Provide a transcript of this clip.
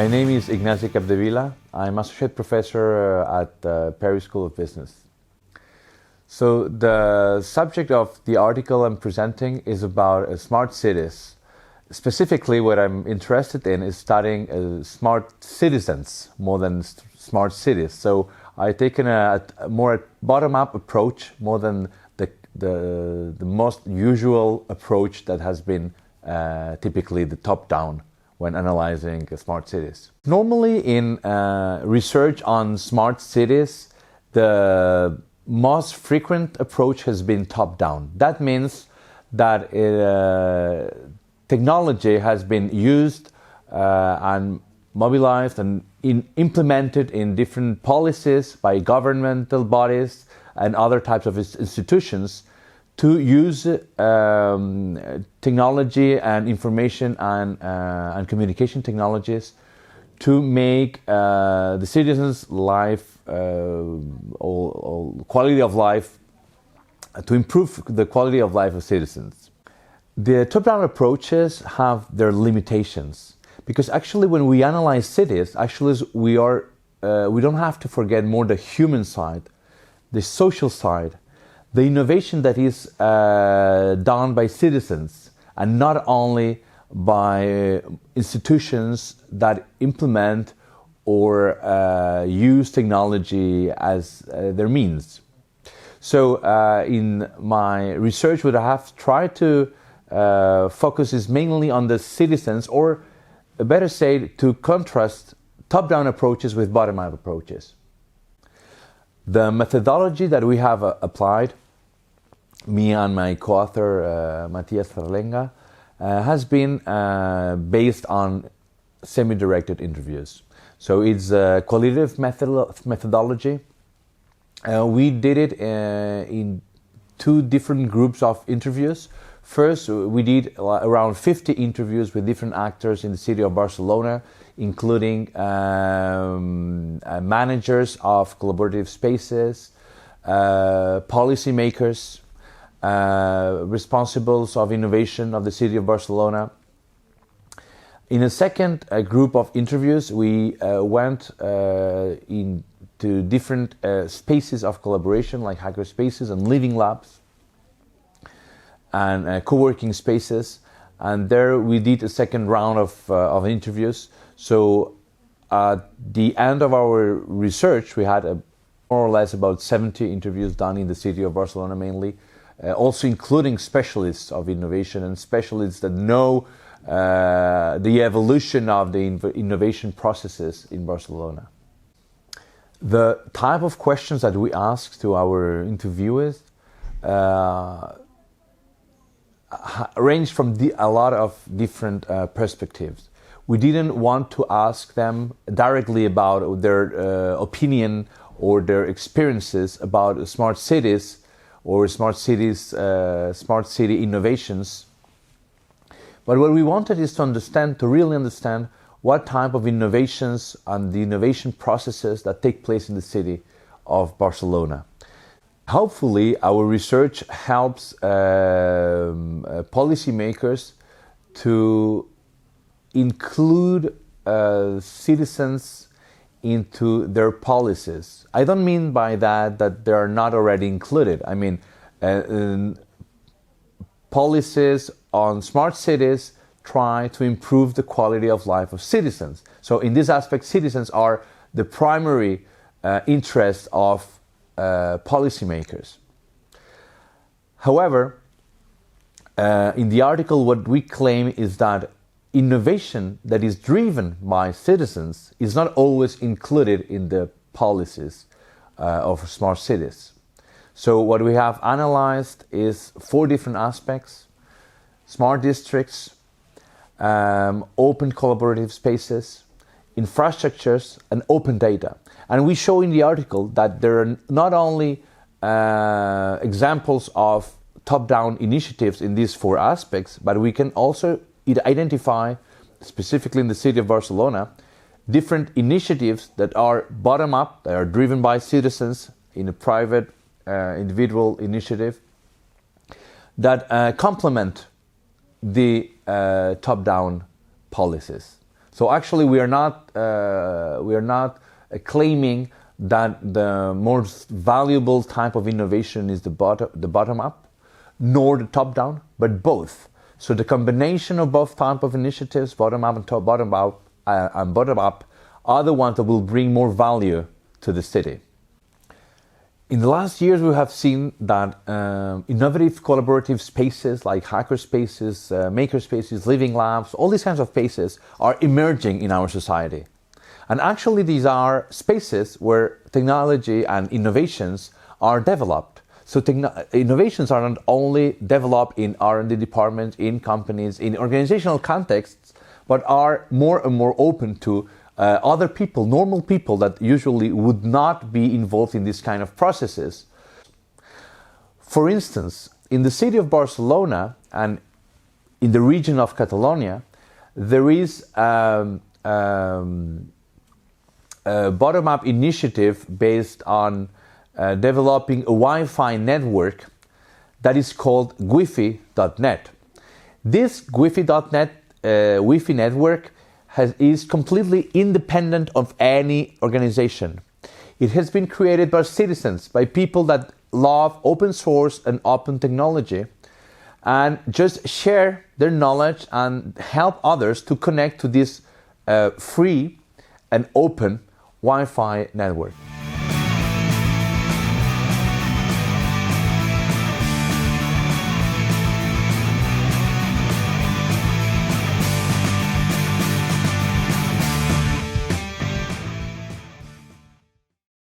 My name is Ignasi Capdevila. I'm associate professor at the Paris School of Business. So the subject of the article I'm presenting is about smart cities. Specifically, what I'm interested in is studying smart citizens more than smart cities. So I've taken a more bottom-up approach more than the most usual approach that has been typically the top-down when analyzing smart cities. Normally in research on smart cities, the most frequent approach has been top-down. That means that technology has been used and mobilized and implemented in different policies by governmental bodies and other types of institutions to use technology and information and communication technologies to make the citizens' life or quality of life, to improve the quality of life of citizens. The top-down approaches have their limitations because actually when we analyze cities, we don't have to forget more the human side, the social side, the innovation that is done by citizens and not only by institutions that implement or use technology as their means. So in my research, what I have tried to focus is mainly on the citizens, or better said, to contrast top-down approaches with bottom-up approaches. The methodology that we have applied, me and my co-author Matthias Ferlenga, has been based on semi-directed interviews. So it's a qualitative methodology. We did it in two different groups of interviews. First, we did around 50 interviews with different actors in the city of Barcelona, including managers of collaborative spaces, policymakers, responsibles of innovation of the city of Barcelona. In a second group of interviews, we went into different spaces of collaboration, like hacker spaces and living labs and co-working spaces, and there we did a second round of interviews. So at the end of our research, we had more or less about 70 interviews done in the city of Barcelona mainly, also including specialists of innovation and specialists that know the evolution of the innovation processes in Barcelona. The type of questions that we asked to our interviewers range from a lot of different perspectives. We didn't want to ask them directly about their opinion or their experiences about smart cities or smart city innovations. But what we wanted is to really understand what type of innovations and the innovation processes that take place in the city of Barcelona. Hopefully, our research helps policymakers to include citizens into their policies. I don't mean by that they are not already included. I mean, policies on smart cities try to improve the quality of life of citizens. So in this aspect, citizens are the primary interest of policymakers. However, in the article, what we claim is that innovation that is driven by citizens is not always included in the policies of smart cities. So what we have analyzed is 4 different aspects: smart districts, open collaborative spaces, infrastructures, and open data. And we show in the article that there are not only examples of top-down initiatives in these 4 aspects, but we can also identify, specifically in the city of Barcelona, different initiatives that are bottom-up, that are driven by citizens in a private, individual initiative, that complement the top-down policies. So actually, we are not claiming that the most valuable type of innovation is the bottom up, nor the top down, but both. So the combination of both type of initiatives, bottom up and bottom up, are the ones that will bring more value to the city. In the last years, we have seen that innovative collaborative spaces like hacker spaces, maker spaces, living labs, all these kinds of spaces are emerging in our society. And actually, these are spaces where technology and innovations are developed. So innovations are not only developed in R&D departments, in companies, in organizational contexts, but are more and more open to other people, normal people that usually would not be involved in this kind of processes. For instance, in the city of Barcelona and in the region of Catalonia, there is a bottom-up initiative based on developing a Wi-Fi network that is called Wi-Fi.net. This Wi-Fi.net Wi-Fi network is completely independent of any organization. It has been created by citizens, by people that love open source and open technology, and just share their knowledge and help others to connect to this free and open Wi-Fi network.